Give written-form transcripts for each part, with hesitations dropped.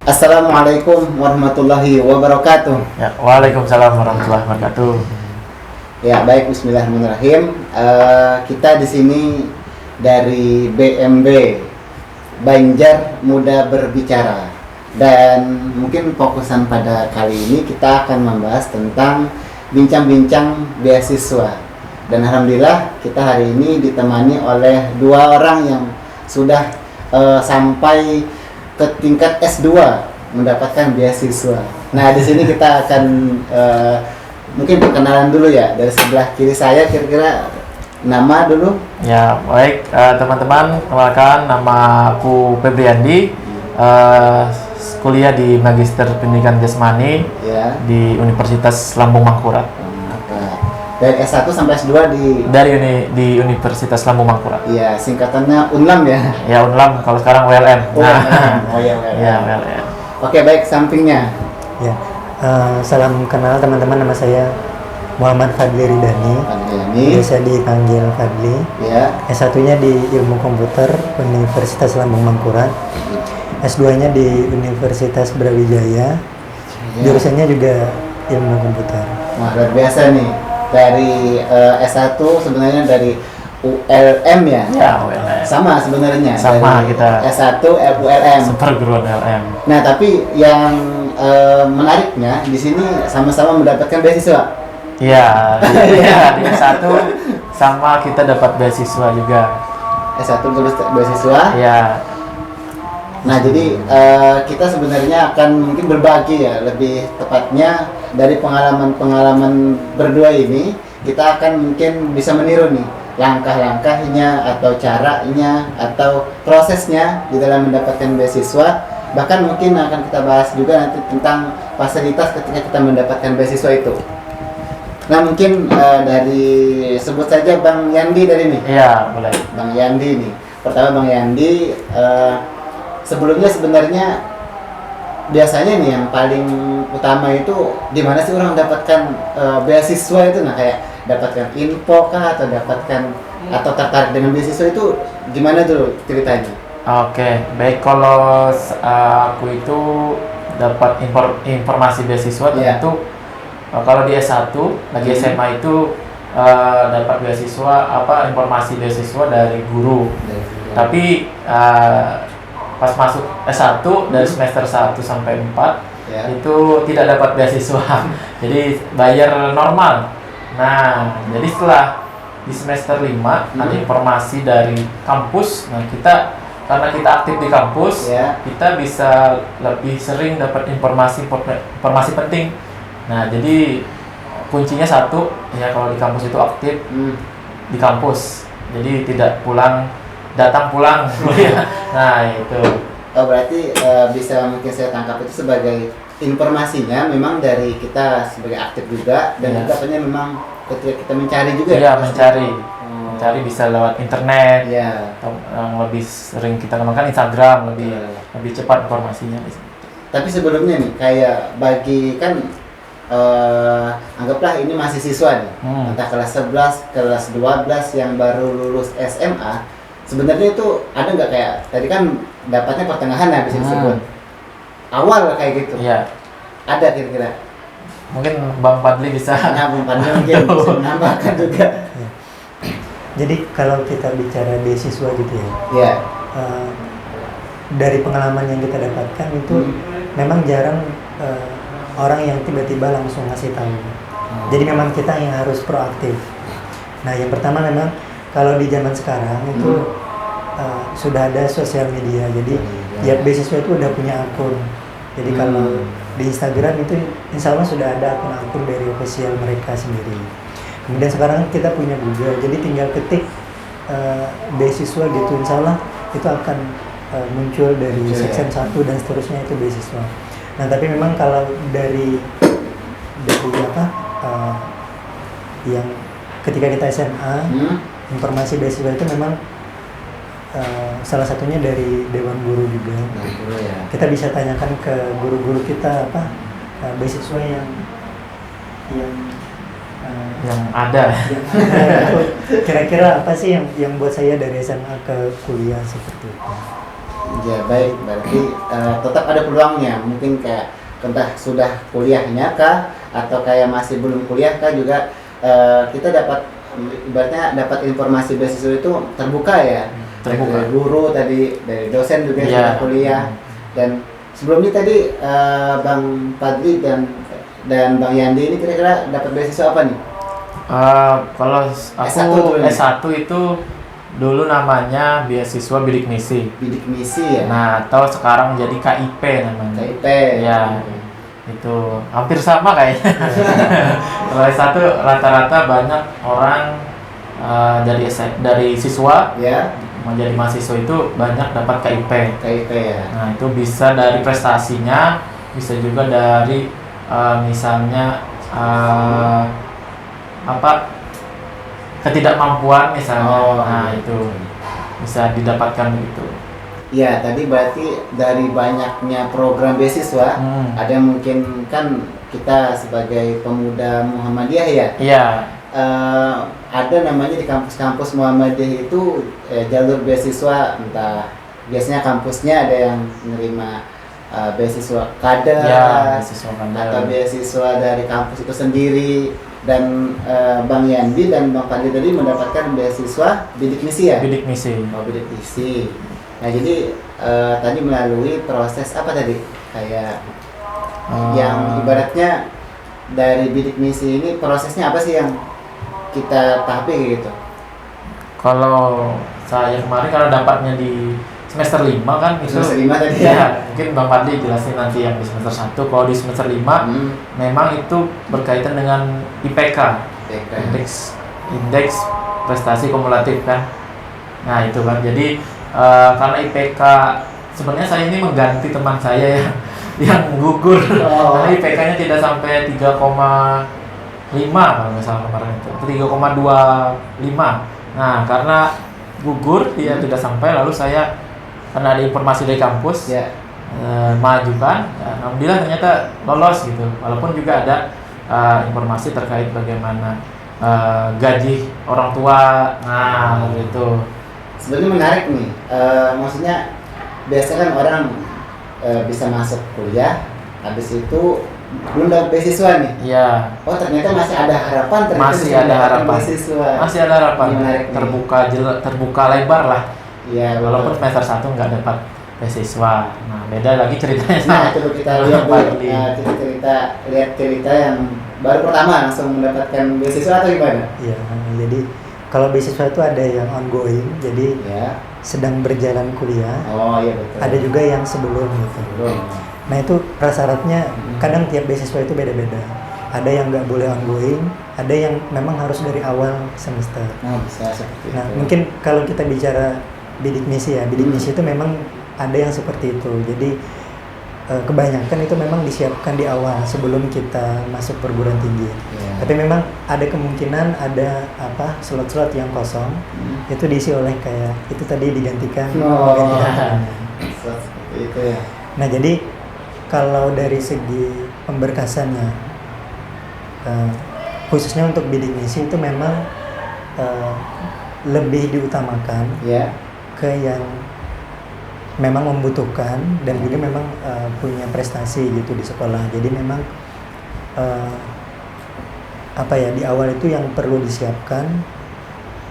Assalamualaikum warahmatullahi wabarakatuh. Ya, waalaikumsalam warahmatullahi wabarakatuh. Ya, baik, bismillahirrahmanirrahim. Kita di sini dari BMB Banjar Muda Berbicara. Dan mungkin fokusan pada kali ini kita akan membahas tentang bincang-bincang beasiswa. Dan alhamdulillah kita hari ini ditemani oleh dua orang yang sudah sampai ke tingkat S2 mendapatkan beasiswa. Nah, di sini kita akan mungkin perkenalan dulu ya. Dari sebelah kiri saya kira-kira nama dulu. Ya, baik teman-teman, kenalkan nama aku Febriandi. Kuliah di Magister Pendidikan Jasmani Ya. di Universitas Lambung Mangkurat. Dari S1 sampai S2 di Universitas Lambung Mangkurat. Iya, singkatannya UNLAM ya. Ya, UNLAM, kalau sekarang WLM. Oh, oh ya, Ya, WLM. Oke, baik, sampingnya. Ya, salam kenal teman-teman, nama saya Muhammad Fadli Ridani. Ini. Biasa dipanggil Fadli. Ya. S1-nya di Ilmu Komputer Universitas Lambung Mangkurat. S2-nya di Universitas Brawijaya. Ya. Jurusannya juga Ilmu Komputer. Wah, luar biasa nih. Dari S1 sebenarnya dari ULM ya. Ya, WLM. Sama sebenarnya. Sama, dari kita S1 ULM. Perguruan LM. Nah, tapi yang menariknya di sini sama-sama mendapatkan beasiswa. Iya, di S1 sama kita dapat beasiswa juga. S1 terus beasiswa. Ya, Nah, jadi kita sebenarnya akan mungkin berbagi ya, lebih tepatnya dari pengalaman-pengalaman berdua ini, kita akan mungkin bisa meniru nih langkah-langkahnya atau caranya atau prosesnya di dalam mendapatkan beasiswa. Bahkan mungkin akan kita bahas juga nanti tentang fasilitas ketika kita mendapatkan beasiswa itu. Nah, mungkin dari sebut saja Bang Yandi dari ini. iya boleh. Bang Yandi nih. Pertama Bang Yandi, sebelumnya sebenarnya biasanya nih yang paling utama itu di mana sih orang mendapatkan beasiswa itu, nah kayak dapatkan info kah atau dapatkan atau tertarik dengan beasiswa itu gimana dulu ceritanya? Oke, baik, kalau aku itu dapat informasi beasiswa Iya. tentu kalau di S1 lagi SMA itu dapat beasiswa informasi beasiswa dari guru. Tapi pas masuk S1 dari semester 1 sampai 4 Ya. itu tidak dapat beasiswa. Jadi bayar normal. Nah, jadi setelah di semester 5 ada informasi dari kampus. Nah, karena kita aktif di kampus, Ya. kita bisa lebih sering dapat informasi penting. Nah, jadi kuncinya satu ya, kalau di kampus itu aktif di kampus. Jadi tidak datang pulang. Nah, itu. Oh, berarti bisa mungkin saya tangkap itu sebagai informasinya memang dari kita sebagai aktif juga, dan Iya. juga katanya memang ketika kita mencari juga. Iya, mencari bisa lewat internet. Ya. Atau yang lebih sering kita gunakan Instagram, lebih cepat informasinya. Tapi sebelumnya nih, kayak bagi kan anggaplah ini masih siswa nih, entah kelas 11, kelas 12 yang baru lulus SMA, sebenarnya itu ada nggak kayak tadi kan dapatnya pertengahan ya bisa disebut awal kayak gitu? Iya. Ada kira-kira? Mungkin Bang Fadli bisa. Nah, Bang Fadli mungkin bisa menambahkan juga. Jadi kalau kita bicara beasiswa gitu ya, Ya. dari pengalaman yang kita dapatkan itu memang jarang orang yang tiba-tiba langsung ngasih tahu. Jadi memang kita yang harus proaktif. Nah, yang pertama memang kalau di zaman sekarang itu sudah ada sosial media. Jadi ya beasiswa itu udah punya akun. Jadi kalau di Instagram itu insya Allah sudah ada akun-akun dari official mereka sendiri. Kemudian sekarang kita punya Google. Jadi tinggal ketik beasiswa gitu, insya Allah itu akan muncul dari section 1 dan seterusnya itu beasiswa. Nah, tapi memang kalau dari yang ketika kita SMA informasi beasiswa itu memang salah satunya dari Dewan Guru juga. Ya. Kita bisa tanyakan ke guru-guru kita beasiswa yang ada. Kira-kira apa sih yang buat saya dari SMA ke kuliah seperti itu? Ya baik, berarti tetap ada peluangnya. Mungkin kayak entah sudah kuliahnya kah atau kayak masih belum kuliah kah juga kita dapat ibaratnya dapat informasi beasiswa itu terbuka ya. Terbuka. Dari guru tadi, dari dosen juga yang sudah kuliah. Dan sebelumnya tadi Bang Fadli dan Bang Yandi ini kira-kira dapat beasiswa apa nih? Kalau S1 aku dulu nih. S1 itu dulu namanya beasiswa bidik misi. Bidik misi ya. Nah, atau sekarang jadi KIP namanya. KIP. Ya, itu hampir sama kayaknya. Kalau S1 rata-rata banyak orang dari siswa Ya, menjadi mahasiswa itu banyak dapat KIP. KIP ya. Nah, itu bisa dari prestasinya, bisa juga dari misalnya ketidakmampuan misalnya. Oh, Nah, iya. itu bisa didapatkan begitu. Ya, tadi berarti dari banyaknya program beasiswa, ada yang mungkin kan kita sebagai pemuda Muhammadiyah ya, Iya, ada namanya di kampus-kampus Muhammadiyah itu jalur beasiswa, entah biasanya kampusnya ada yang menerima beasiswa kader ya, beasiswa kader. atau beasiswa dari kampus itu sendiri. Dan Bang Yandi dan Bang Fadli tadi mendapatkan beasiswa bidik misi ya? Bidik misi. Oh, bidik misi. Nah, jadi tadi melalui proses apa tadi? Kayak yang ibaratnya dari bidik misi ini prosesnya apa sih yang kita tahapi gitu? Kalau saya kemarin kalau dapatnya di semester 5 kan itu Semester 5 tadi ya, ya? mungkin Bang Fadli jelasin nanti yang di semester 1. Kalau di semester 5 memang itu berkaitan dengan IPK, indeks prestasi kumulatif kan. Nah, itu kan. Jadi karena IPK sebenarnya saya ini mengganti teman saya yang gugur. Karena IPK-nya tidak sampai 3,5 kalau nggak salah kemarin itu, 3,25. Nah, karena gugur dia tidak sampai, lalu saya karena ada informasi dari kampus Ya. majukan, alhamdulillah ternyata lolos gitu. Walaupun juga ada informasi terkait bagaimana gaji orang tua, nah gitu. Sebenarnya menarik nih. Maksudnya biasanya kan orang bisa masuk kuliah, habis itu belum dapat beasiswa nih. Iya. Oh, ternyata masih ada harapan. Ternyata Masih bisa ada mendapatkan harapan. Beasiswa. Masih ada harapan. Ini menarik nih. Terbuka lebar lah. Iya. Walaupun betul. semester 1 nggak dapat beasiswa. Nah, beda lagi ceritanya Nah, sama itu kita lihat Bang dulu. Fadli. Lihat cerita yang baru pertama langsung mendapatkan beasiswa atau gimana? Iya, jadi kalau beasiswa itu ada yang ongoing, jadi Ya. sedang berjalan kuliah. Oh iya betul. Ada juga yang sebelum gitu. Belum. Nah itu prasyaratnya kadang tiap beasiswa itu beda-beda. Ada yang nggak boleh ongoing, ada yang memang harus dari awal semester. Nah, bisa seperti Nah itu. mungkin kalau kita bicara bidik misi ya, bidik misi itu memang ada yang seperti itu. Jadi kebanyakan itu memang disiapkan di awal sebelum kita masuk perguruan tinggi. Ya. Tapi memang ada kemungkinan ada slot-slot yang kosong itu diisi oleh kayak itu tadi digantikan. Oh. menggantikan temannya. Seperti itu ya. Nah jadi kalau dari segi pemberkasannya khususnya untuk bidik misi itu memang lebih diutamakan Ya. ke yang memang membutuhkan dan juga memang punya prestasi gitu di sekolah. Jadi memang di awal itu yang perlu disiapkan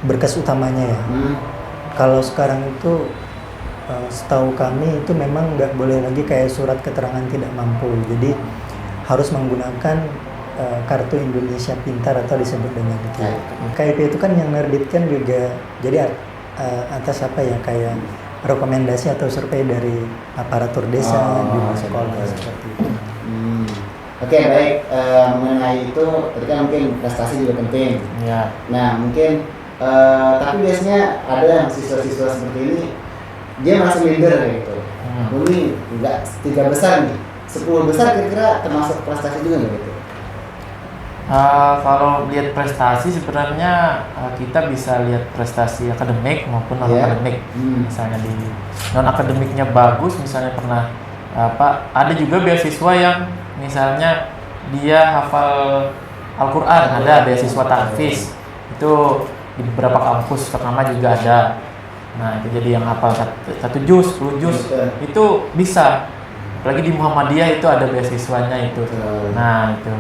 berkas utamanya ya. Kalau sekarang itu setahu kami itu memang nggak boleh lagi kayak surat keterangan tidak mampu. Jadi harus menggunakan kartu Indonesia Pintar atau disebut dengan KIP. KIP itu kan yang menerbitkan juga jadi atas kayak rekomendasi atau survei dari aparatur desa di sekolah seperti itu. Oke, baik. Mengenai itu tadi kan mungkin prestasi juga penting. Ya. Nah, mungkin tapi biasanya ada yang siswa-siswa seperti ini dia merasa minder gitu. Ini enggak 3 besar nih, 10 besar kira-kira termasuk prestasi juga nggak gitu? Kalau lihat prestasi sebenarnya kita bisa lihat prestasi akademik maupun non akademik. Misalnya di non akademiknya bagus, misalnya pernah ada juga beasiswa yang misalnya dia hafal Al-Quran, ada beasiswa tahfiz itu di beberapa kampus ternama juga ada. Nah, itu jadi yang hafal satu juz, 10 juz itu bisa. Apalagi di Muhammadiyah itu ada beasiswanya itu. Nah, itu.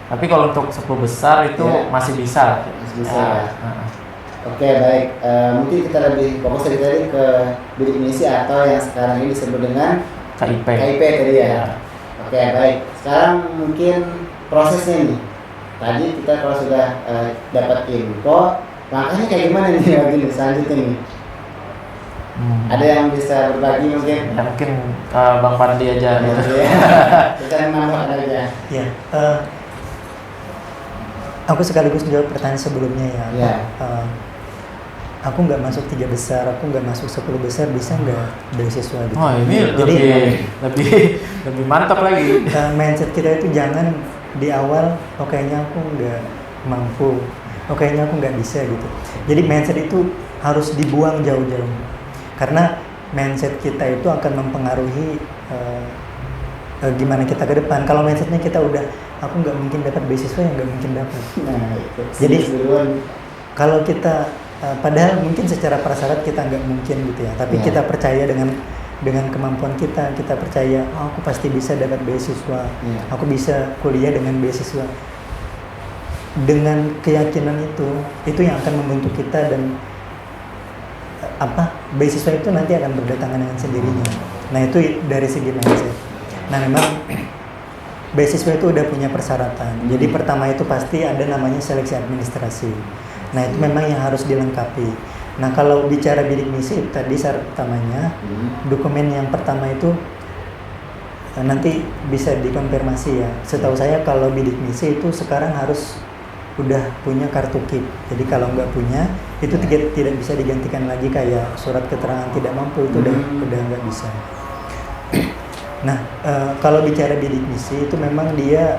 Tapi kalau untuk 10 besar itu masih bisa. Masih bisa. Oke, baik. Mungkin kita lebih fokus tadi ke bidik misi atau yang sekarang ini disebut dengan KIP. KIP tadi ya. Oke, baik. Sekarang mungkin prosesnya nih. Tadi kita kalau sudah dapat info, langkahnya kayak gimana nih lagi selanjutnya nih? Ada yang bisa berbagi mungkin? Ya, mungkin Bang Pandi aja. Kita menambahkan aja. Ya, aku sekaligus menjawab pertanyaan sebelumnya ya. Ya. Aku nggak masuk 3 besar, aku nggak masuk 10 besar, bisa nggak beasiswa gitu? Oh, ini Jadi lebih mantap lagi. Mindset kita itu jangan di awal, kayaknya aku nggak mampu, kayaknya aku nggak bisa gitu. Jadi mindset itu harus dibuang jauh-jauh, karena mindset kita itu akan mempengaruhi gimana kita ke depan. Kalau mindsetnya kita udah, aku nggak mungkin dapat beasiswa, yang nggak mungkin dapat. Nah, jadi kalau kita padahal mungkin secara prasyarat kita nggak mungkin gitu ya, tapi kita percaya dengan kemampuan kita percaya aku pasti bisa dapat beasiswa, aku bisa kuliah dengan beasiswa. Dengan keyakinan itu yang akan membentuk kita, dan beasiswa itu nanti akan berdatangan dengan sendirinya. Nah, itu dari segi mindset. Nah, memang beasiswa itu udah punya persyaratan. Jadi pertama itu pasti ada namanya seleksi administrasi. Nah, itu memang yang harus dilengkapi. Nah, kalau bicara bidik misi, tadi syarat utamanya, dokumen yang pertama itu nanti bisa dikonfirmasi ya. Setahu saya kalau bidik misi itu sekarang harus udah punya kartu KIP. Jadi kalau nggak punya, itu tidak bisa digantikan lagi kayak surat keterangan tidak mampu, itu udah nggak bisa. Nah, kalau bicara bidik misi itu memang dia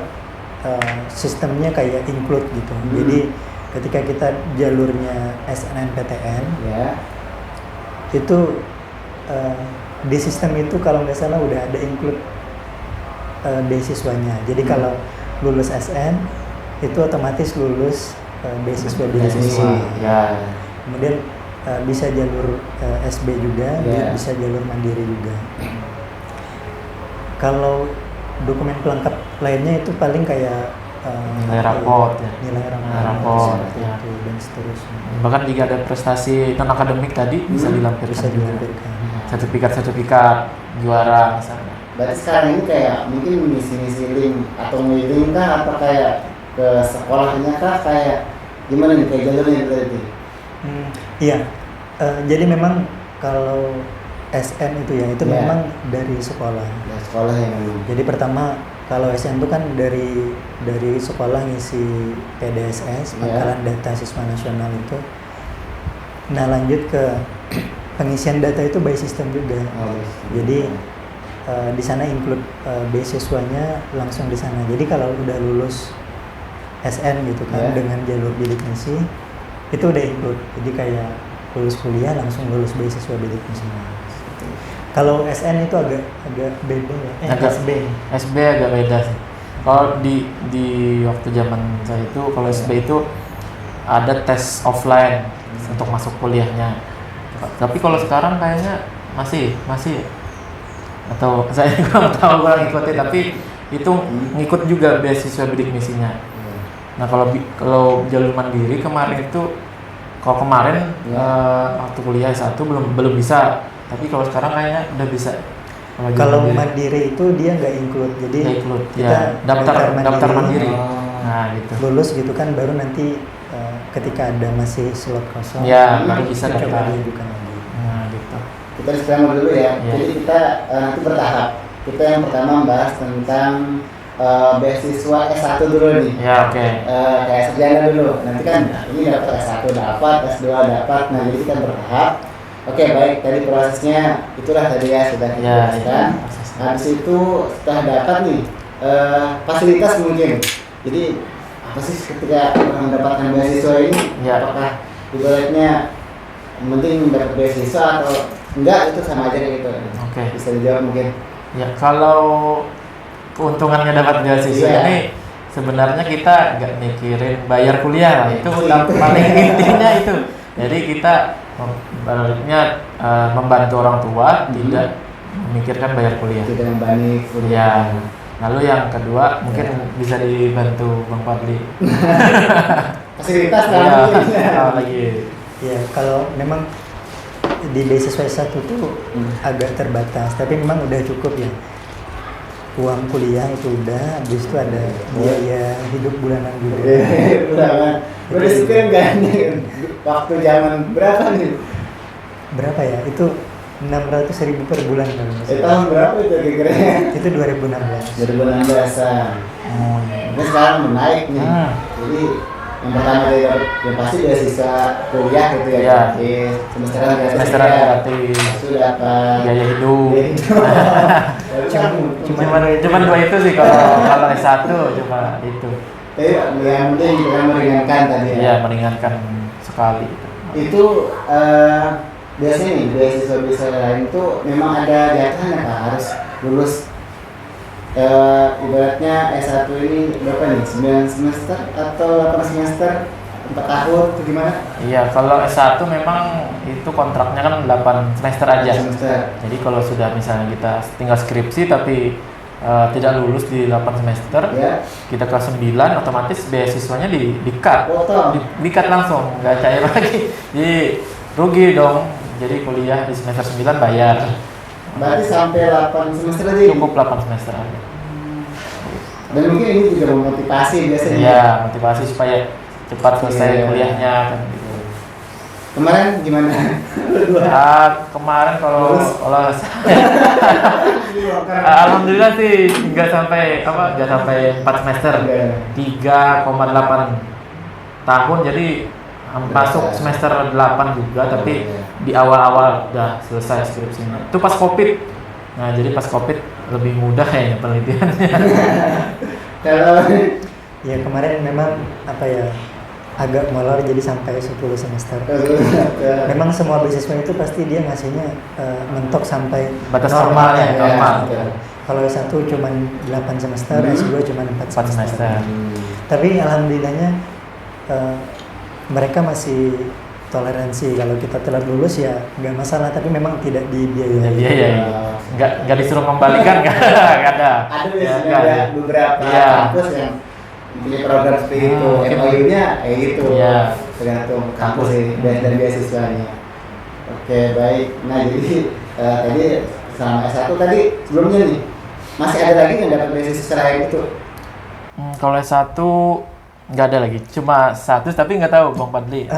sistemnya kayak include gitu. Jadi ketika kita jalurnya SNMPTN, itu di sistem itu kalau nggak salah udah ada include beasiswanya. Jadi kalau lulus SN itu otomatis lulus beasiswa bidik misi. Kemudian bisa jalur SB juga, bisa jalur mandiri juga. Kalau dokumen pelengkap lainnya itu paling kayak nilai raport, nilai raport itu, dan seterusnya. Bahkan jika ada prestasi non akademik tadi bisa dilampirkan juga. Sertifikat juara misalnya. Berarti sekarang ini kayak mungkin mengisi link atau ngirim kah, apa kayak ke sekolahnya kah, kayak gimana nih kayak jalurnya tadi? Iya, jadi memang kalau SN itu ya, itu memang dari sekolah. Dari sekolah yang jadi pertama kalau SN itu kan dari sekolah ngisi PDSS, Pangkalan Data Siswa Nasional itu. Nah, lanjut ke pengisian data itu by system juga. Jadi di sana include beasiswanya langsung di sana. Jadi kalau udah lulus SN gitu kan dengan jalur bidik misi, itu udah include. Jadi kayak lulus kuliah langsung lulus beasiswa bidik misi. Kalau SN itu agak beda ya. SB agak beda sih. Kalau di waktu zaman saya itu, kalau SB itu ada tes offline untuk masuk kuliahnya. Tapi kalau sekarang kayaknya masih atau saya kurang tahu, kurang ikuti, tapi itu ngikut juga beasiswa bidik misinya. Nah, kalau jalur mandiri kemarin itu, waktu kuliah S1 belum bisa. Tapi kalau sekarang kayaknya udah bisa. Kalau mandiri itu dia nggak include, jadi kita daftar mandiri. Nah, gitu. Lulus gitu kan, baru nanti ketika ada masih slot kosong, baru bisa daftar. Nah, gitu. Kita disclaimer dulu ya. Jadi kita nanti bertahap. Kita yang pertama membahas tentang beasiswa S1 dulu nih. Kayak sarjana dulu. Nanti kan ini dapat S1 dapat, S2 dapat. Nah, jadi kita bertahap. Oke, baik. Tadi prosesnya itulah tadi ya sudah dijelaskan. Habis itu setelah dapat nih fasilitas mungkin. Jadi apa sih ketika mendapatkan beasiswa ini? Apakah ibaratnya penting dapat beasiswa atau enggak, itu sama aja gitu? Bisa dijawab mungkin. Ya, kalau keuntungannya dapat beasiswa ini sebenarnya kita nggak mikirin bayar kuliah lah, itu paling intinya itu. Jadi kita baliknya membantu orang tua, tidak memikirkan bayar kuliah. Tidak membani Ya. kuliah. Lalu yang kedua mungkin bisa dibantu Bang Fadli. Fasilitas Iya, kan. lagi. Ya kalau memang di beasiswa S1 tuh agak terbatas, tapi memang udah cukup ya. Uang kuliah itu udah, habis itu ada biaya hidup bulanan juga. Udah, udah sekian kan waktu zaman berapa nih? Berapa ya? Itu 600.000 per bulan kalau nggak salah. Tahun berapa itu kira-kira? Itu 2016. 2016-an. Oh, iya. Ini sekarang menaik nih. Jadi yang pertama yang pasti beasiswa kuliah gitu ya. Iya. Semesteran gratis. Semesteran gratis. Sudah apa? Biaya hidup. Cuman Cuman dua itu sih kalau S1 cuma itu. Tapi yang penting juga meringankan tadi ya. Iya, meringankan sekali. Itu biasanya nih beasiswa lain itu memang ada diatasnya Pak, harus lulus ibaratnya S1 ini berapa nih? 9 semester atau 8 semester? 4 tahun atau gimana? Iya, kalau S1 memang itu kontraknya kan 8 semester aja. Semester. Jadi kalau sudah misalnya kita tinggal skripsi tapi tidak lulus di 8 semester, Ya. kita kelas 9 otomatis beasiswanya di-cut. Potong. Di-cut langsung, nggak cair lagi. Jadi rugi dong. Jadi kuliah di semester 9 bayar. Berarti sampai 8 semester aja. Cukup 8 semester aja. Dan mungkin ini juga memotivasi biasanya. Iya, motivasi supaya cepat selesai Iya. kuliahnya kan gitu. Kemarin gimana? Kemarin kalau alhamdulillah sih nggak sampai 4 semester, 3,8 tahun, jadi masuk semester 8 juga, tapi di awal-awal udah selesai skripsinya. Itu pas COVID. Nah, jadi pas COVID lebih mudah kayaknya penelitiannya. Kalau ya kemarin memang apa ya agak molor jadi sampai 10 semester. Memang semua beasiswa itu pasti dia ngasihnya mentok sampai Batas normalnya. normalnya, normal. Ya. Kalau S1 cuma 8 semester, S2 cuma 4 4 semester. Tapi alhamdulillahnya mereka masih toleransi kalau kita telat lulus ya nggak masalah, tapi memang tidak dibiayai. Iya. Nggak disuruh membalikan nggak ada. ada Ya, biasanya nggak ada beberapa Iya. kampus yang punya program seperti itu. Mungkin. MOU-nya gitu. Iya. Tergantung kampus Kampus. sih dari beasiswanya. Oke, baik. Nah, jadi tadi sama S1 tadi sebelumnya nih masih ada lagi yang dapat beasiswa selain itu? Kalau S1 nggak ada lagi, cuma satu, tapi nggak tahu Bang Fadli.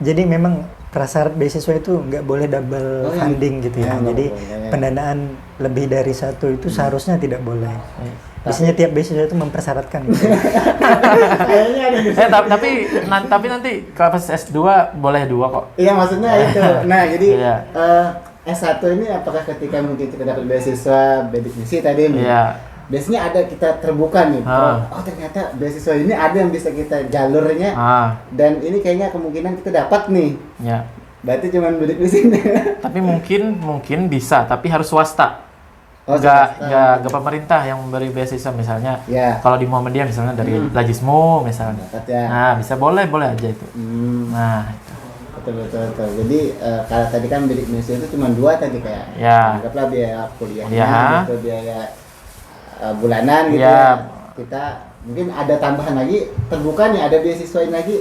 Jadi memang prasyarat beasiswa itu nggak boleh double Oh, iya. funding gitu ya. Nggak Jadi boleh. pendanaan lebih dari satu itu seharusnya tidak boleh. Biasanya tiap beasiswa itu mempersyaratkan gitu. Kayaknya ada. Tapi nanti pas S2 boleh 2 kok. Iya, maksudnya itu. Nah, jadi Iya. S1 ini apakah ketika mungkin kita dapat beasiswa bidik misi tadi nih? Iya. Biasanya ada kita terbuka nih, Ah. oh ternyata beasiswa ini ada yang bisa kita jalurnya, dan ini kayaknya kemungkinan kita dapat nih. Ya. Berarti cuma bidik misi. Tapi mungkin bisa, tapi harus swasta. Oh, Nggak pemerintah yang memberi beasiswa misalnya. Ya. Kalau di Muhammadiyah misalnya dari Lajismu misalnya. Dapat ya. Nah, bisa boleh aja itu. Hmm, Nah, itu. betul. Jadi kalau tadi kan bidik misi itu cuma 2 tadi kayak. Ya. Anggaplah biaya kuliahnya, Ya. gitu, biaya bulanan gitu Ya. ya. Kita mungkin ada tambahan lagi, terbuka nih ada beasiswa ini lagi.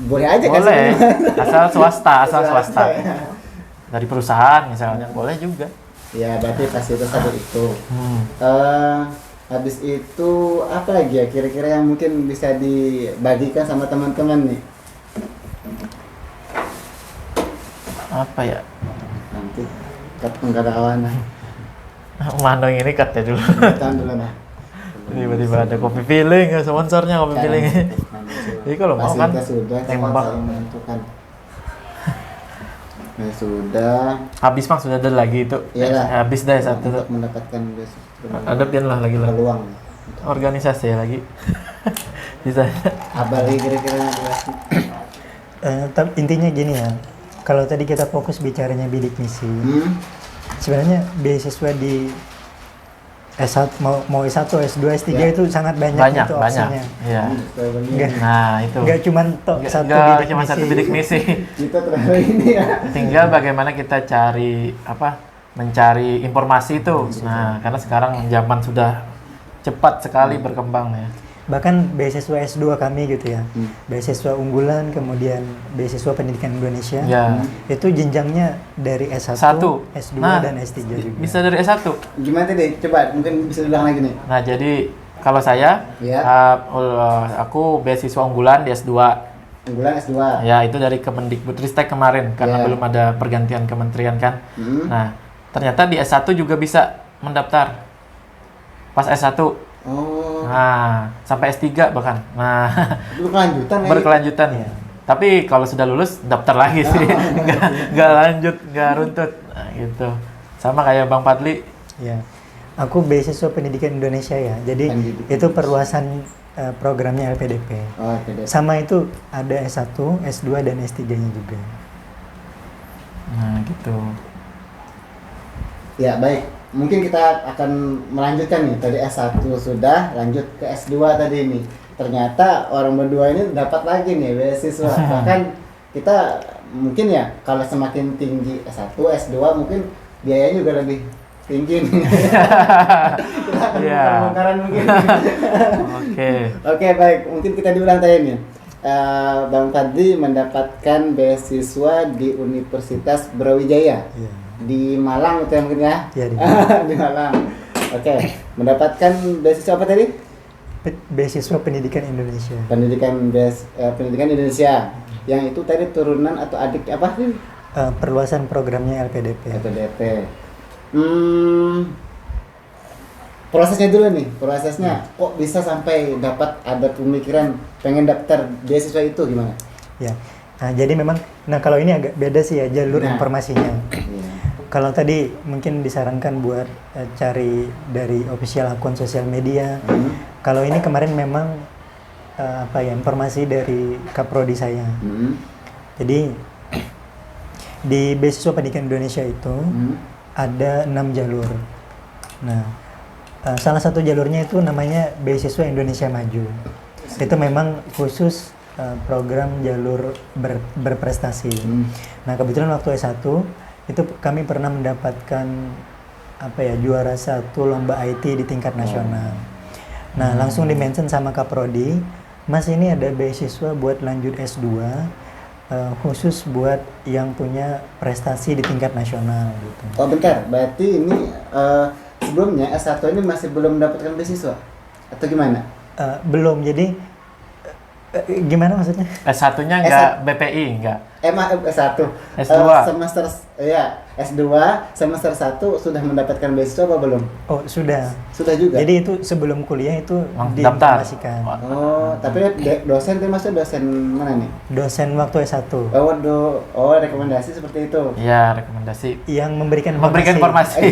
Boleh aja kan? Boleh. sebenarnya? Asal swasta. Ya. Dari perusahaan misalnya, boleh juga. Ya, berarti fasilitas satu itu. Hmm. Habis itu apa lagi ya kira-kira yang mungkin bisa dibagikan sama teman-teman nih? Apa ya? Nanti pengkawan Mano ini katnya dulu. tahun dulu nah. Tiba-tiba ada kopi feeling, sponsornya kopi feeling. Jadi kalau mau kan Fasilitas sudah, tembak. saya menentukan. Nah, sudah. Habis Bang, sudah ada lagi itu. Iyalah. Habis dah satu. Untuk mendapatkan beasiswa. Ada pian lah lagi lah. peluang. Organisasi ya lagi. Bisa. Apa lagi kira-kira? Intinya gini ya, kalau tadi kita fokus bicaranya bidik misi, Hmm? sebenarnya beasiswa di S1 mau S1, S2, S3 Ya. itu sangat banyak itu banyak. opsinya. Iya. Enggak, Nah, itu. enggak cuma Nggak cuma satu bidik misi. Kita terlalu ini ya. Tinggal bagaimana kita mencari informasi itu. Nah, karena sekarang zaman sudah cepat sekali berkembang ya. Bahkan beasiswa S2 kami gitu ya. Beasiswa unggulan, kemudian beasiswa pendidikan Indonesia. Ya. Itu jenjangnya dari S1, Satu. S2 Nah, dan S3 juga. Bisa dari S1. Gimana tadi? Coba mungkin bisa diulang lagi nih. Nah, jadi kalau saya Ya. aku beasiswa unggulan di S2. Unggulan S2. Ya, itu dari Kemendikbudristek kemarin karena Ya. belum ada pergantian kementerian kan. Hmm. Nah, ternyata di S1 juga bisa mendaftar. Pas S1. Oh, Nah, sampai S3 bahkan. Nah, berkelanjutan ya. berkelanjutan. Tapi kalau sudah lulus daftar lagi sih. Nggak lanjut, nggak runtut. Nah, gitu. Sama kayak Bang Fadli. Ya. Aku beasiswa pendidikan Indonesia ya. Jadi Pendidikan itu perluasan programnya LPDP. Oh, tidak. Sama itu ada S1, S2 dan S3-nya juga. Nah, gitu. Ya, baik. Mungkin kita akan melanjutkan nih. Tadi S1 sudah, lanjut ke S2 tadi nih. Ternyata orang berdua ini dapat lagi nih beasiswa. Bahkan kita mungkin ya kalau semakin tinggi S1, S2 mungkin biayanya juga lebih tinggi nih. Kita akan Iya. bongkaran mungkin. Oke. Oke, baik. Mungkin kita diulang tadi nih. Bang Fadli mendapatkan beasiswa di Universitas Brawijaya Iya. di Malang itu ya mungkin ya? Iya, di Di Malang. Oke, mendapatkan beasiswa apa tadi? Beasiswa pendidikan Indonesia. Pendidikan Indonesia. Yang itu tadi turunan atau adik apa sih? Perluasan programnya LPDP. LPDP. Prosesnya dulu nih, prosesnya kok bisa sampai dapat ada pemikiran pengen daftar beasiswa itu gimana? Ya. Nah, jadi memang kalau ini agak beda sih ya jalur Nah. informasinya. Iya. Kalau tadi mungkin disarankan buat cari dari official akun sosial media. Kalau ini kemarin memang informasi dari Kaprodi saya. Jadi di beasiswa pendidikan Indonesia itu ada 6 jalur. Nah, salah satu jalurnya itu namanya beasiswa Indonesia Maju. Itu memang khusus program jalur berprestasi. Nah, kebetulan waktu S1 itu kami pernah mendapatkan juara 1 lomba IT di tingkat nasional. Nah, langsung di-mention sama Kaprodi, Mas ini ada beasiswa buat lanjut S2 khusus buat yang punya prestasi di tingkat nasional gitu. Oh bentar, berarti ini sebelumnya S1 ini masih belum mendapatkan beasiswa atau gimana? Belum, jadi gimana maksudnya? S1-nya enggak BPI, enggak. S1. S2. Semester S2 semester 1 sudah mendapatkan beasiswa apa belum? Oh, sudah. Sudah juga. Jadi itu sebelum kuliah itu Daftar. diinformasikan. Oh, tapi dosen itu maksudnya dosen mana nih? Dosen waktu S1 Oh, rekomendasi seperti itu. Iya, rekomendasi. yang memberikan Informasi.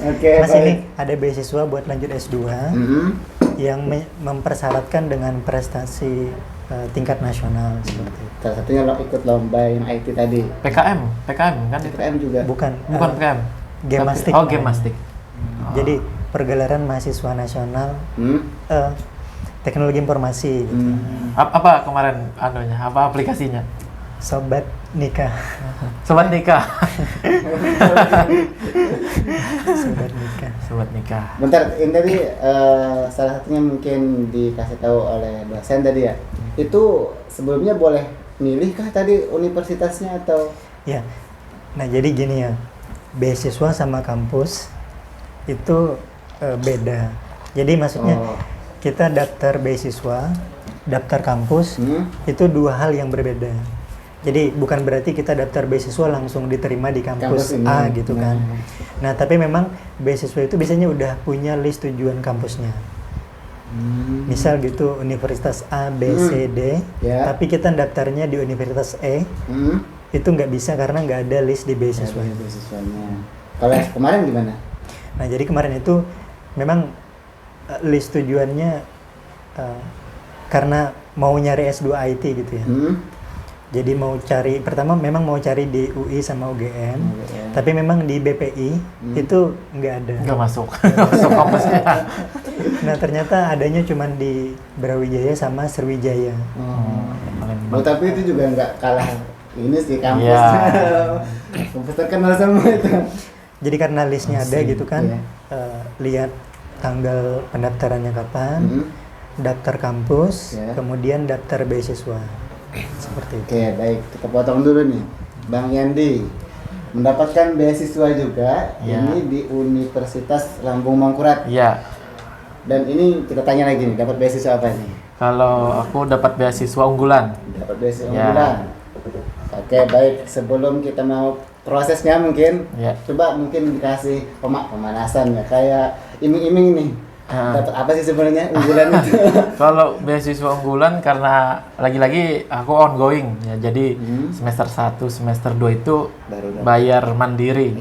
Oke, Mas baik. ini ada beasiswa buat lanjut S2 yang mempersyaratkan dengan prestasi tingkat nasional seperti itu. Salah satunya lo ikut lomba yang IT tadi. PKM kan itu. PKM juga. Bukan PKM. Gemastik. Oh, Gemastik. Jadi pergelaran mahasiswa nasional Hmm? teknologi informasi gitu. Apa kemarin apa aplikasinya? Sobat nikah. Sobat nikah. Sobat nikah. Sobat nikah. Bentar, ini tadi salah satunya mungkin dikasih tahu oleh dosen tadi ya. Itu sebelumnya boleh milih kah tadi universitasnya atau? Ya. Nah, jadi gini ya. Beasiswa sama kampus itu beda. Jadi maksudnya kita daftar beasiswa, daftar kampus itu dua hal yang berbeda. Jadi bukan berarti kita daftar beasiswa langsung diterima di kampus Kampus ini. A gitu kan. Nah, tapi memang beasiswa itu biasanya udah punya list tujuan kampusnya. Misal gitu Universitas A, B, C, D, Ya. tapi kita daftarnya di Universitas E, itu nggak bisa karena nggak ada list di beasiswa. Beasiswanya. Kalau yang kemarin gimana? Nah, jadi kemarin itu memang list tujuannya karena mau nyari S2 IT gitu ya. Jadi pertama memang mau cari di UI sama UGM, tapi memang di BPI itu nggak ada. Nggak masuk, nggak masuk kampusnya. Nah ternyata adanya cuman di Brawijaya sama Sriwijaya. Tapi itu juga nggak kalah ini sih kampus. Iya. Kampus terkenal semua itu. Jadi karena listnya ada gitu kan, lihat tanggal pendaftarannya kapan, daftar kampus, kemudian daftar beasiswa. Seperti itu. Oke, baik. Kita potong dulu nih. Bang Yandi mendapatkan beasiswa juga ini di Universitas Lambung Mangkurat. Iya. Dan ini kita tanya lagi nih, dapat beasiswa apa nih? Kalau aku dapat beasiswa unggulan. Dapat beasiswa unggulan. Oke, baik. Sebelum kita mau prosesnya mungkin, coba mungkin dikasih pemanasan ya, kayak iming-iming nih. Dapat apa sih sebenarnya unggulan itu? Kalau beasiswa unggulan karena lagi-lagi aku ongoing ya, jadi semester 1, semester 2 itu bayar mandiri.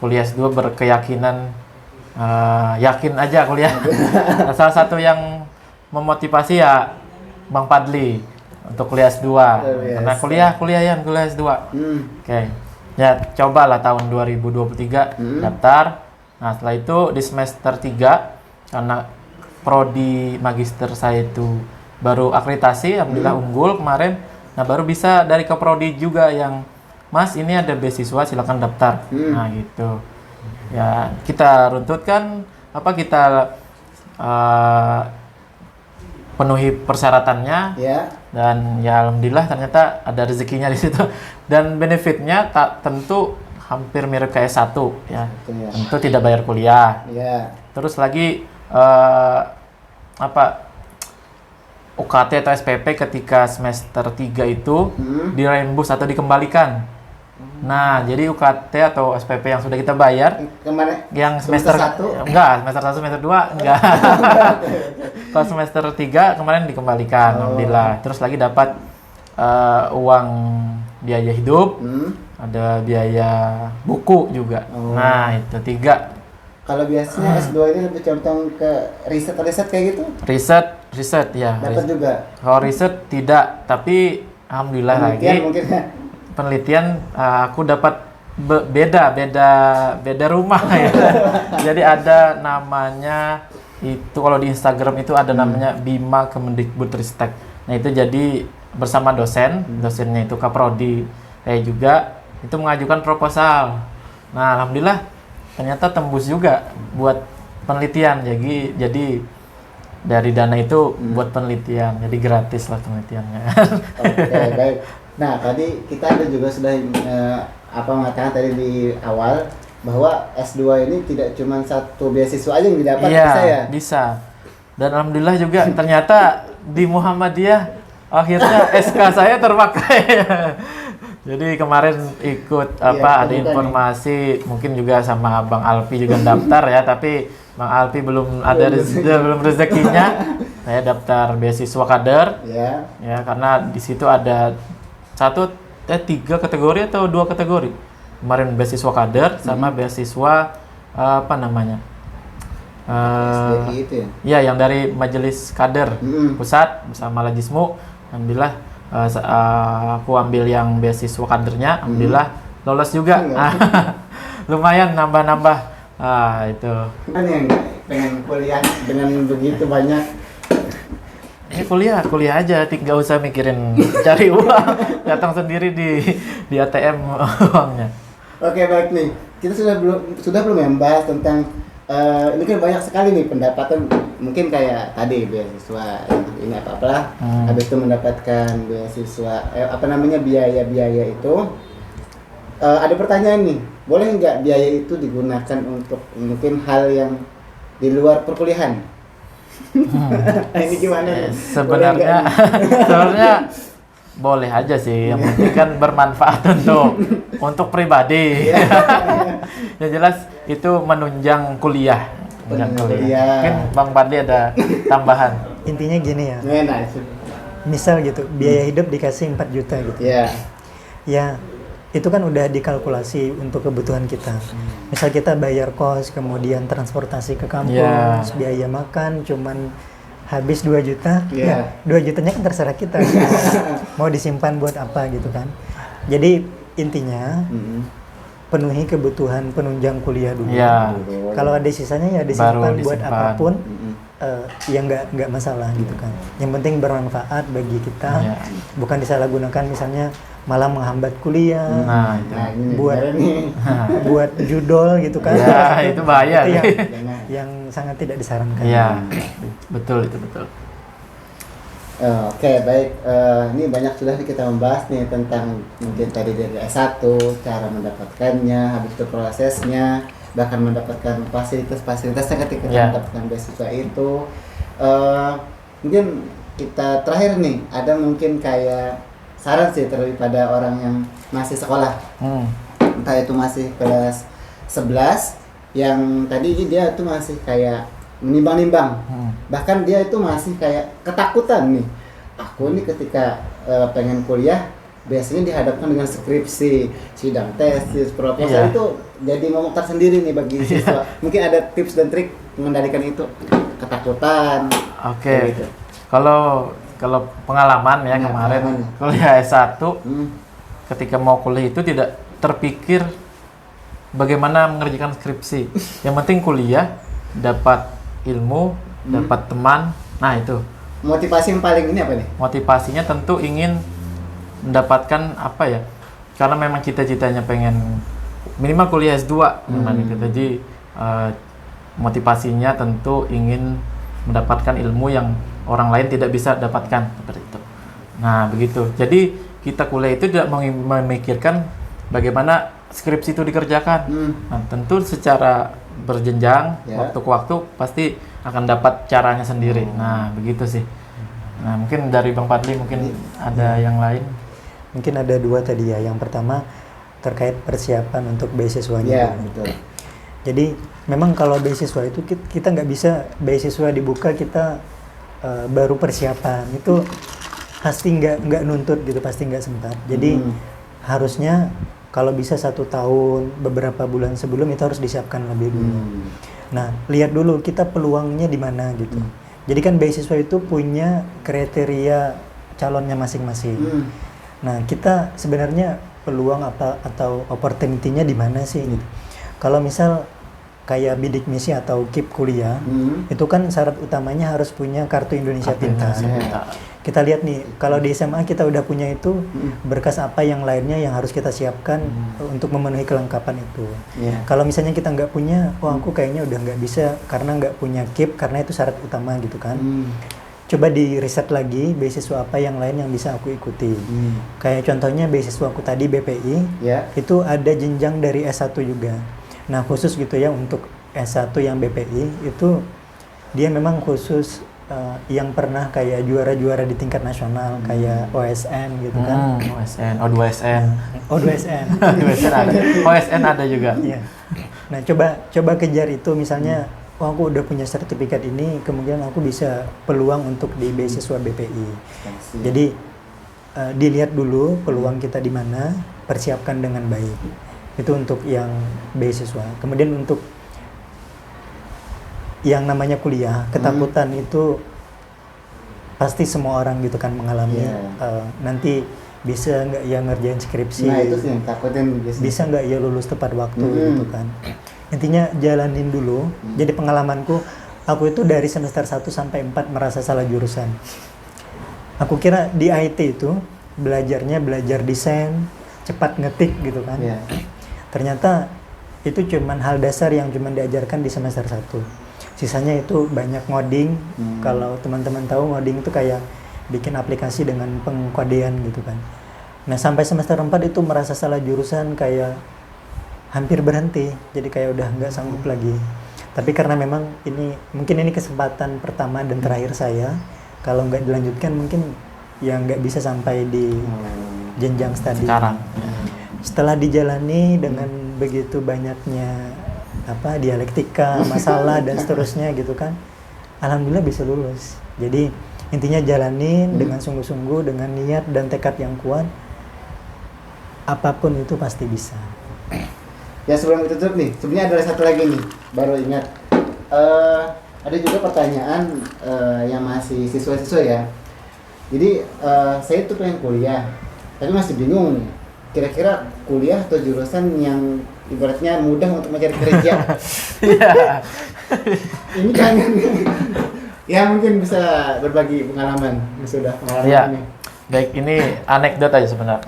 Kuliah S2 berkeyakinan yakin aja kuliah. Salah satu yang memotivasi ya Bang Padli untuk kuliah S2. Karena kuliah S2. Oke. Ya, cobalah tahun 2023 daftar. Nah, setelah itu di semester 3 karena prodi magister saya itu baru akreditasi, alhamdulillah unggul kemarin. Nah, baru bisa dari ke prodi juga yang Mas ini ada beasiswa silakan daftar. Nah, gitu. Ya, kita runtutkan kita penuhi persyaratannya. Dan ya alhamdulillah ternyata ada rezekinya di situ. Dan benefitnya tentu hampir mirip kayak S1 ya. Tentu tidak bayar kuliah. Terus lagi UKT atau SPP ketika semester 3 itu dirembus atau dikembalikan. Nah, jadi UKT atau SPP yang sudah kita bayar kemana? Yang semester 1? Enggak, semester 1, semester 2 enggak. Kalau semester 3 kemarin dikembalikan, alhamdulillah. Terus lagi dapat uang biaya hidup, ada biaya buku juga. Nah, itu 3. Kalau biasanya S2 ini lebih condong ke riset kayak gitu? Riset ya. Dapat juga? Kalau riset tidak, tapi alhamdulillah penelitian lagi. Mungkin. Penelitian aku dapat beda rumah ya. Jadi ada namanya itu kalau di Instagram itu ada namanya Bima Kemendikbudristek. Nah, itu jadi bersama dosennya itu Kaprodi saya juga itu mengajukan proposal. Nah, alhamdulillah ternyata tembus juga buat penelitian. Jadi dari dana itu buat penelitian. Jadi gratis lah penelitiannya. Oke, baik. Nah, tadi kita ada juga sudah mengatakan tadi di awal bahwa S2 ini tidak cuma satu beasiswa aja yang didapat. Bisa. Dan alhamdulillah juga ternyata di Muhammadiyah akhirnya SK saya terpakai. Jadi kemarin ikut ada informasi mungkin juga sama Bang Alfi juga daftar ya, tapi Bang Alfi belum ada belum rezekinya. Saya daftar beasiswa kader. Ya, karena di situ ada 3 kategori atau 2 kategori. Kemarin beasiswa kader sama beasiswa SDI itu ya? Ya, yang dari Majelis Kader Pusat bersama Lajismu. Alhamdulillah aku ambil yang beasiswa kadernya, alhamdulillah lolos juga. Lumayan nambah-nambah. Itu. Kan yang pengen kuliah dengan begitu banyak. Kuliah aja, nggak usah mikirin cari uang, datang sendiri di ATM uangnya. Oke, baik nih. Kita sudah belum membahas tentang ini kan banyak sekali nih pendapatan, mungkin kayak tadi beasiswa ini apa-apalah, habis itu mendapatkan beasiswa biaya itu. Ada pertanyaan nih, boleh nggak biaya itu digunakan untuk mungkin hal yang di luar perkuliahan? Ini gimana? Sebenarnya boleh aja sih, yang penting kan bermanfaat untuk pribadi. Yang jelas itu menunjang kuliah. Mungkin Bang Padli ada tambahan. Intinya gini ya. Misal gitu, biaya hidup dikasih 4 juta gitu. Ya, itu kan udah dikalkulasi untuk kebutuhan kita. Misal kita bayar kos, kemudian transportasi ke kampus, biaya makan cuman habis 2 juta, Iya. ya 2 jutanya kan terserah kita. Mau disimpan buat apa gitu kan. Jadi intinya penuhi kebutuhan penunjang kuliah dulu. Iya. Kalau ada sisanya ya disimpan Baru buat disimpan. apapun. Ya nggak masalah gitu kan. Yang penting bermanfaat bagi kita, Iya. bukan disalahgunakan misalnya malah menghambat kuliah, Nah, itu. Nah, ini buat sebenarnya nih. buat judol gitu kan. Ya, itu bahaya. Itu yang, Jangan. yang sangat tidak disarankan. Iya. Betul itu betul. Oke, baik. Ini banyak sudah kita membahas nih tentang mungkin tadi dari S1, cara mendapatkannya, habis itu prosesnya, bahkan mendapatkan fasilitas-fasilitasnya ketika kita Ya. mendapatkan beasiswa itu. Mungkin kita terakhir nih, ada mungkin kayak saran sih terlebih pada orang yang masih sekolah, entah itu masih kelas 11, yang tadi dia tuh masih kayak menimbang-nimbang. Bahkan dia itu masih kayak ketakutan nih. Aku nih ketika pengen kuliah biasanya dihadapkan dengan skripsi, sidang tesis, proposal. Iya. Itu jadi momok tersendiri nih bagi siswa. Mungkin ada tips dan trik mengendalikan itu, ketakutan. Oke. kayak gitu. Kalau pengalaman ya Nah, kemarin pengalaman. kuliah S1 Hmm. ketika mau kuliah itu tidak terpikir bagaimana mengerjakan skripsi. Yang penting kuliah, dapat ilmu, dapat teman. Nah, itu. Motivasi yang paling ini apa nih? Motivasinya tentu ingin mendapatkan apa ya? Karena memang cita-citanya pengen minimal kuliah S2 memang gitu. Jadi motivasinya tentu ingin mendapatkan ilmu yang orang lain tidak bisa dapatkan seperti itu. Nah, begitu. Jadi kita kuliah itu tidak memikirkan bagaimana skripsi itu dikerjakan. Nah, tentu secara berjenjang, Ya. waktu ke waktu pasti akan dapat caranya sendiri. Nah, begitu sih. Nah, mungkin dari Bang Fadli mungkin ada yang lain. Mungkin ada 2 tadi ya. Yang pertama terkait persiapan untuk beasiswanya. Ya, dulu. betul. Jadi memang kalau beasiswa itu kita nggak bisa beasiswa dibuka kita baru persiapan, itu pasti nggak nuntut gitu, pasti nggak sempat. Jadi harusnya kalau bisa 1 tahun, beberapa bulan sebelum itu harus disiapkan lebih dulu. Nah, lihat dulu kita peluangnya di mana gitu. Jadi kan beasiswa itu punya kriteria calonnya masing-masing. Nah, kita sebenarnya peluang apa atau opportunity-nya di mana sih gitu. Kalau misal kayak bidik misi atau KIP kuliah, itu kan syarat utamanya harus punya kartu Indonesia Pintar. Kita lihat nih, kalau di SMA kita udah punya itu, berkas apa yang lainnya yang harus kita siapkan untuk memenuhi kelengkapan itu. Kalau misalnya kita nggak punya, aku kayaknya udah nggak bisa karena nggak punya KIP, karena itu syarat utama gitu kan. Coba di riset lagi beasiswa apa yang lain yang bisa aku ikuti. Kayak contohnya beasiswa aku tadi BPI, itu ada jenjang dari S1 juga. Nah, khusus gitu ya untuk S1 yang BPI itu dia memang khusus yang pernah kayak juara-juara di tingkat nasional kayak OSN gitu kan. OSN, O2SN. O2SN. O2SN ada. OSN ada juga. Iya. Nah, coba kejar itu misalnya, aku udah punya sertifikat ini, kemungkinan aku bisa peluang untuk di beasiswa BPI. Jadi dilihat dulu peluang kita di mana, persiapkan dengan baik. Itu untuk yang beasiswa. Kemudian untuk yang namanya kuliah, ketakutan itu pasti semua orang gitu kan mengalami. Nanti bisa nggak ya ngerjain skripsi? Nah, itu sih yang takutin biasanya. Bisa nggak ya lulus tepat waktu gitu kan? Intinya jalanin dulu. Jadi pengalamanku, aku itu dari semester 1 sampai 4 merasa salah jurusan. Aku kira di IT itu belajar desain, cepat ngetik gitu kan. Ternyata itu cuman hal dasar yang cuman diajarkan di semester 1. Sisanya itu banyak ngoding. Kalau teman-teman tahu, ngoding itu kayak bikin aplikasi dengan pengkodean gitu kan. Nah, sampai semester 4 itu merasa salah jurusan, kayak hampir berhenti. Jadi kayak udah nggak sanggup lagi. Tapi karena memang mungkin ini kesempatan pertama dan terakhir saya. Kalau nggak dilanjutkan mungkin ya nggak bisa sampai di jenjang studi. Sekarang. Setelah dijalani dengan begitu banyaknya dialektika, masalah dan seterusnya gitu kan, alhamdulillah bisa lulus. Jadi intinya jalanin dengan sungguh-sungguh, dengan niat dan tekad yang kuat, apapun itu pasti bisa. Ya, sebelum kita tutup nih, sebenarnya ada satu lagi nih, baru ingat. ada juga pertanyaan yang masih siswa-siswa ya. Jadi saya tuh pengen kuliah, tapi masih bingung nih. Kira-kira kuliah atau jurusan yang ibaratnya mudah untuk mencari kerja? Iya. Ini kan ya mungkin bisa berbagi pengalaman yang sudah pengalaman Iya. ini. Baik, ini anekdot aja sebenarnya.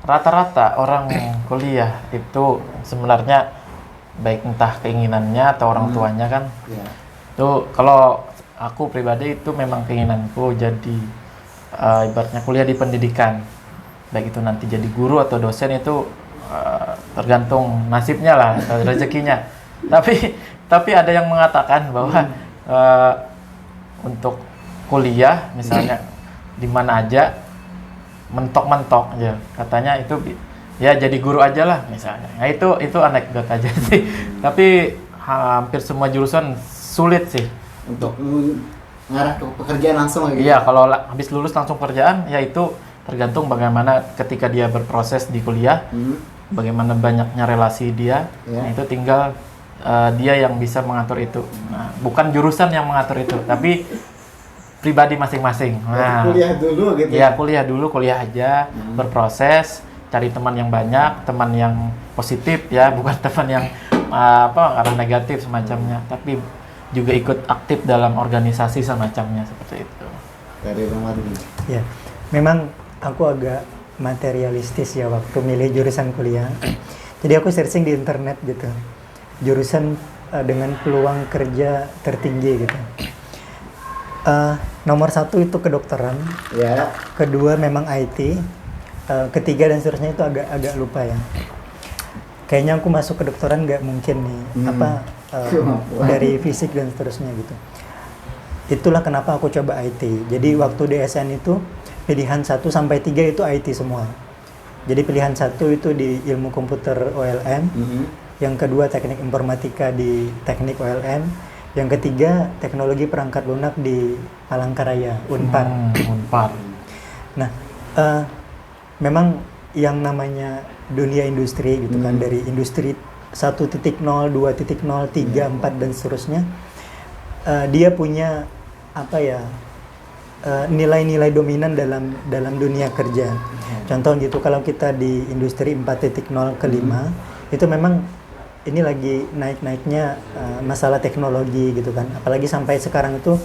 Rata-rata orang kuliah itu sebenarnya baik entah keinginannya atau orang tuanya kan. Ya. Itu kalau aku pribadi itu memang keinginanku jadi ibaratnya kuliah di pendidikan. Baik itu nanti jadi guru atau dosen itu tergantung nasibnya lah, atau rezekinya. Tapi ada yang mengatakan bahwa untuk kuliah misalnya di mana aja mentok-mentok aja katanya itu ya jadi guru aja lah misalnya. Nah itu anekdot aja sih. Tapi hampir semua jurusan sulit sih Untuk mengarah ke pekerjaan langsung gitu. Iya, kalau habis lulus langsung kerjaan ya itu tergantung bagaimana ketika dia berproses di kuliah, bagaimana banyaknya relasi dia. Ya. Nah, itu tinggal dia yang bisa mengatur itu. Nah, bukan jurusan yang mengatur itu, tapi pribadi masing-masing. Nah, Kuliah dulu gitu. ya kuliah dulu, kuliah aja, berproses, cari teman yang banyak, teman yang positif ya, bukan teman yang arah negatif semacamnya, tapi juga ikut aktif dalam organisasi semacamnya seperti itu. Dari rumah dulu. Ya, memang aku agak materialistis ya waktu milih jurusan kuliah. Jadi aku searching di internet gitu, jurusan dengan peluang kerja tertinggi gitu. Nomor 1 itu kedokteran, Ya. kedua memang IT, ketiga dan seterusnya itu agak lupa ya. Kayaknya aku masuk kedokteran nggak mungkin nih, dari fisik dan seterusnya gitu. Itulah kenapa aku coba IT. Jadi waktu di SN itu pilihan 1 sampai 3 itu IT semua. Jadi pilihan 1 itu di ilmu komputer OLM, yang kedua teknik informatika di teknik OLM, yang ketiga teknologi perangkat lunak di Palangkaraya, Unpar. Unpar. Nah, memang yang namanya dunia industri gitu kan, dari industri 1.0, 2.0, 3, 4 dan seterusnya, dia punya apa ya, nilai-nilai dominan dalam dunia kerja. Contoh gitu, kalau kita di industri 4.0 ke 5 itu memang ini lagi naik-naiknya masalah teknologi gitu kan. Apalagi sampai sekarang itu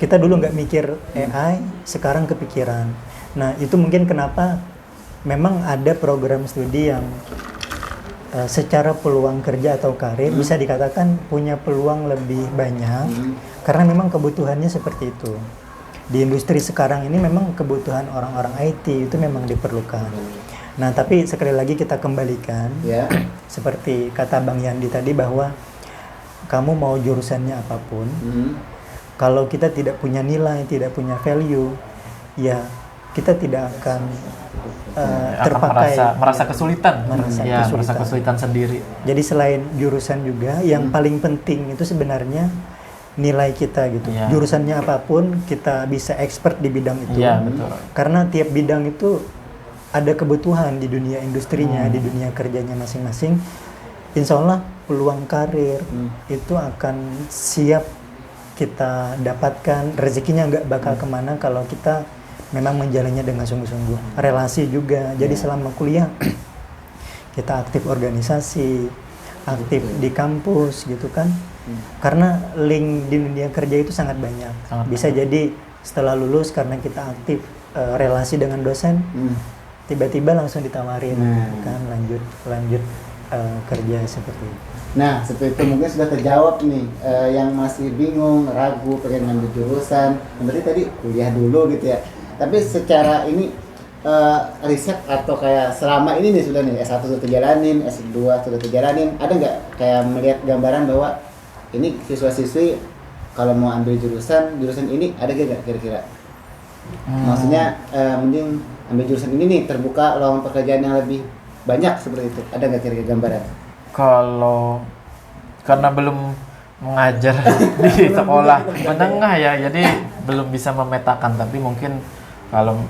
kita dulu nggak mikir AI, sekarang kepikiran. Nah itu mungkin kenapa memang ada program studi yang secara peluang kerja atau karir bisa dikatakan punya peluang lebih banyak karena memang kebutuhannya seperti itu. Di industri sekarang ini memang kebutuhan orang-orang IT itu memang diperlukan. Nah, tapi sekali lagi kita kembalikan, seperti kata Bang Yandi tadi bahwa kamu mau jurusannya apapun, kalau kita tidak punya nilai, tidak punya value, ya kita tidak akan terpakai. Merasa kesulitan. Merasa kesulitan sendiri. Jadi selain jurusan juga, yang paling penting itu sebenarnya nilai kita gitu. Jurusannya apapun, kita bisa expert di bidang itu. Iya, betul. Karena tiap bidang itu ada kebutuhan di dunia industrinya, di dunia kerjanya masing-masing. Insya Allah peluang karir itu akan siap kita dapatkan. Rezekinya nggak bakal kemana kalau kita memang menjalannya dengan sungguh-sungguh. Relasi juga. Jadi selama kuliah kita aktif organisasi, aktif di kampus gitu kan. Karena link di dunia kerja itu sangat banyak. Bisa jadi setelah lulus karena kita aktif relasi dengan dosen, tiba-tiba langsung ditawarin kan lanjut kerja seperti itu. Nah, seperti itu mungkin sudah terjawab nih, yang masih bingung, ragu, pengen ngambil jurusan. Berarti tadi kuliah dulu gitu ya. Tapi secara ini riset atau kayak selama ini nih sudah nih S1 sudah terjalanin, S2 sudah terjalanin, ada nggak kayak melihat gambaran bahwa ini siswa-siswi kalau mau ambil jurusan ini ada nggak kira-kira? Maksudnya mending ambil jurusan ini nih, terbuka lowongan pekerjaan yang lebih banyak seperti itu. Ada nggak kira-kira gambaran? Kalau karena belum mengajar di sekolah menengah ya, jadi belum bisa memetakan. Tapi mungkin kalau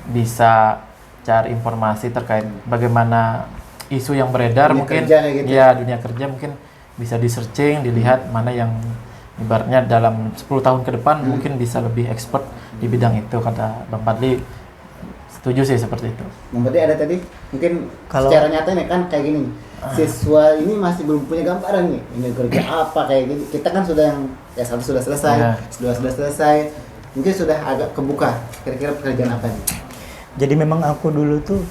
bisa cari informasi terkait bagaimana isu yang beredar, Dunia mungkin kerja kayak gitu. ya dunia kerja mungkin bisa di searching, dilihat mana yang ibaratnya dalam 10 tahun ke depan mungkin bisa lebih expert di bidang itu, kata Bang Fadli. Setuju sih seperti itu. Bang Fadli ada tadi mungkin Kalau- secara nyata nih kan kayak gini, siswa ini masih belum punya gambaran nih ini kerja apa kayak gini. Kita kan sudah yang S1 sudah selesai, Iya. S2 sudah selesai, mungkin sudah agak kebuka kira-kira pekerjaan apa nih. Jadi memang aku dulu tuh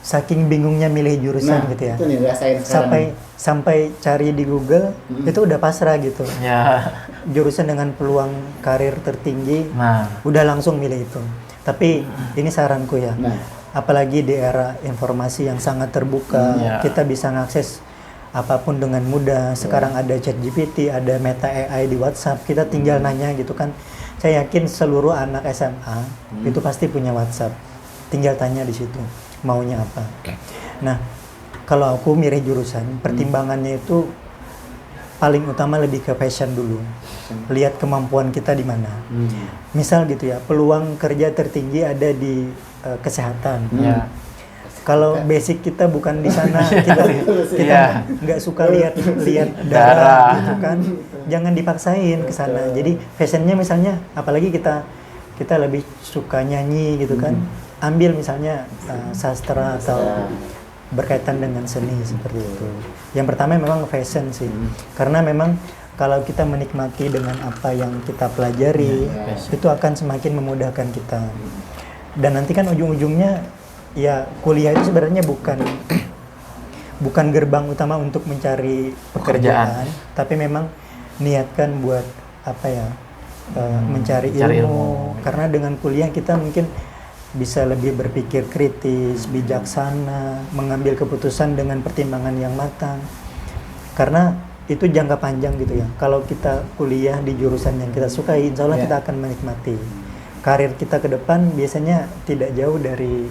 saking bingungnya milih jurusan Nah, gitu ya. itu nih rasain sekarang. Sampai cari di Google itu udah pasrah gitu. Ya. Jurusan dengan peluang karir tertinggi, Nah, udah langsung milih itu. Tapi ini saranku ya. Nah, Apalagi di era informasi yang sangat terbuka, Iya. kita bisa mengakses apapun dengan mudah. Sekarang ada ChatGPT, ada Meta AI di WhatsApp, kita tinggal nanya gitu kan. Saya yakin seluruh anak SMA itu pasti punya WhatsApp. Tinggal tanya di situ maunya apa. Nah, kalau aku milih jurusan, pertimbangannya itu paling utama lebih ke passion dulu. Lihat kemampuan kita di mana. Misal gitu ya, peluang kerja tertinggi ada di kesehatan. ya. Kalau basic kita bukan di sana, kita Iya. nggak suka lihat Darah. darah gitu kan. Jangan dipaksain ke sana. Jadi fashionnya misalnya, apalagi kita lebih suka nyanyi gitu kan. Ambil misalnya sastra atau berkaitan dengan seni seperti itu. Yang pertama memang fashion sih. Karena memang kalau kita menikmati dengan apa yang kita pelajari, itu akan semakin memudahkan kita. Dan nanti kan ujung-ujungnya ya kuliah itu sebenarnya bukan gerbang utama untuk mencari pekerjaan, tapi memang niatkan buat apa ya, mencari ilmu. Karena dengan kuliah kita mungkin bisa lebih berpikir kritis, bijaksana, mengambil keputusan dengan pertimbangan yang matang. Karena itu jangka panjang gitu ya. Kalau kita kuliah di jurusan yang kita sukai, insya Allah kita akan menikmati. Karir kita ke depan biasanya tidak jauh dari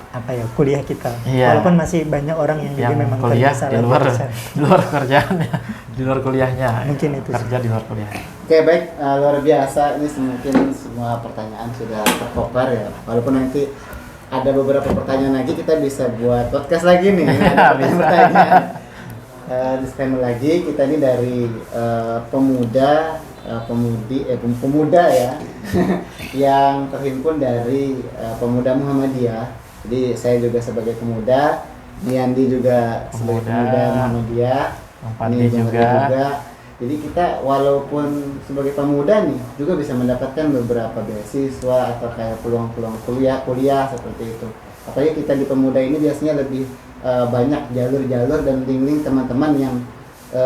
apa ya, kuliah kita. Iya. Walaupun masih banyak orang yang juga memang kuliah kerja di luar kerjaannya, di luar kuliahnya. Mungkin itu sih. Kerja di luar kuliah. Oke, baik, luar biasa. Ini mungkin semua pertanyaan sudah tercover ya. Walaupun nanti ada beberapa pertanyaan lagi, kita bisa buat podcast lagi nih. Ada pertanyaan. Disclaimer lagi, kita ini dari pemuda ya yang terhimpun dari Pemuda Muhammadiyah. Jadi saya juga sebagai pemuda, Niandi juga sebagai pemuda Muhammadiyah, Bang Fadli ini juga. Jadi kita walaupun sebagai pemuda nih juga bisa mendapatkan beberapa beasiswa atau kayak peluang-peluang kuliah seperti itu. Apalagi kita di pemuda ini biasanya lebih banyak jalur-jalur dan link-link teman-teman yang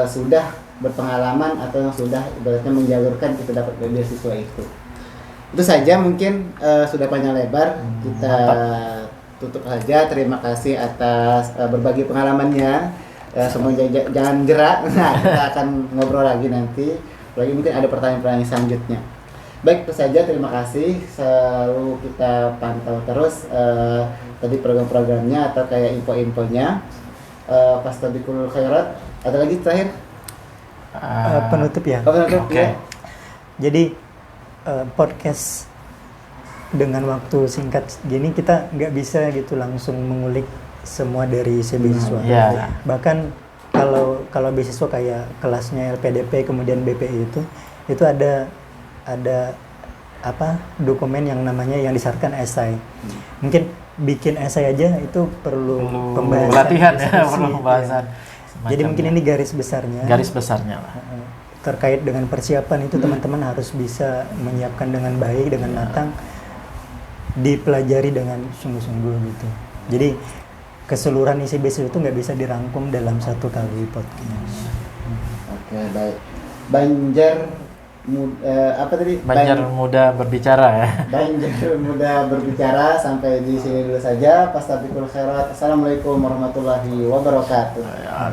sudah berpengalaman atau yang sudah ibaratnya menjalurkan kita dapat beasiswa itu. Itu saja mungkin sudah panjang lebar, kita tutup saja. Terima kasih atas berbagi pengalamannya. Semua jangan gerak. Nah, kita akan ngobrol lagi nanti. Lagi mungkin ada pertanyaan-pertanyaan selanjutnya. Baik, itu saja. Terima kasih. Selalu kita pantau terus tadi program-programnya atau kayak info-infonya. Fastabiqul khairat. Ada lagi terakhir? Penutup ya. Penutup Oke. ya. Jadi podcast dengan waktu singkat gini kita nggak bisa gitu langsung mengulik semua dari isi beasiswa. Iya. Bahkan kalau beasiswa kayak kelasnya LPDP kemudian BPI itu ada apa dokumen yang namanya yang disyaratkan esai. Mungkin bikin esai aja itu perlu pembahasan, latihan ya, diskusi, perlu pembahasan. ya. Jadi mungkin ini garis besarnya. Garis besarnya lah. Terkait dengan persiapan itu teman-teman harus bisa menyiapkan dengan baik, dengan matang, dipelajari dengan sungguh-sungguh gitu. Jadi keseluruhan isi beasiswa itu nggak bisa dirangkum dalam satu kali podcast. Oke, baik. Banjar Muda berbicara ya. Banjar Muda berbicara. Sampai di sini dulu saja. Fastabiqul khairat. Assalamualaikum warahmatullahi wabarakatuh.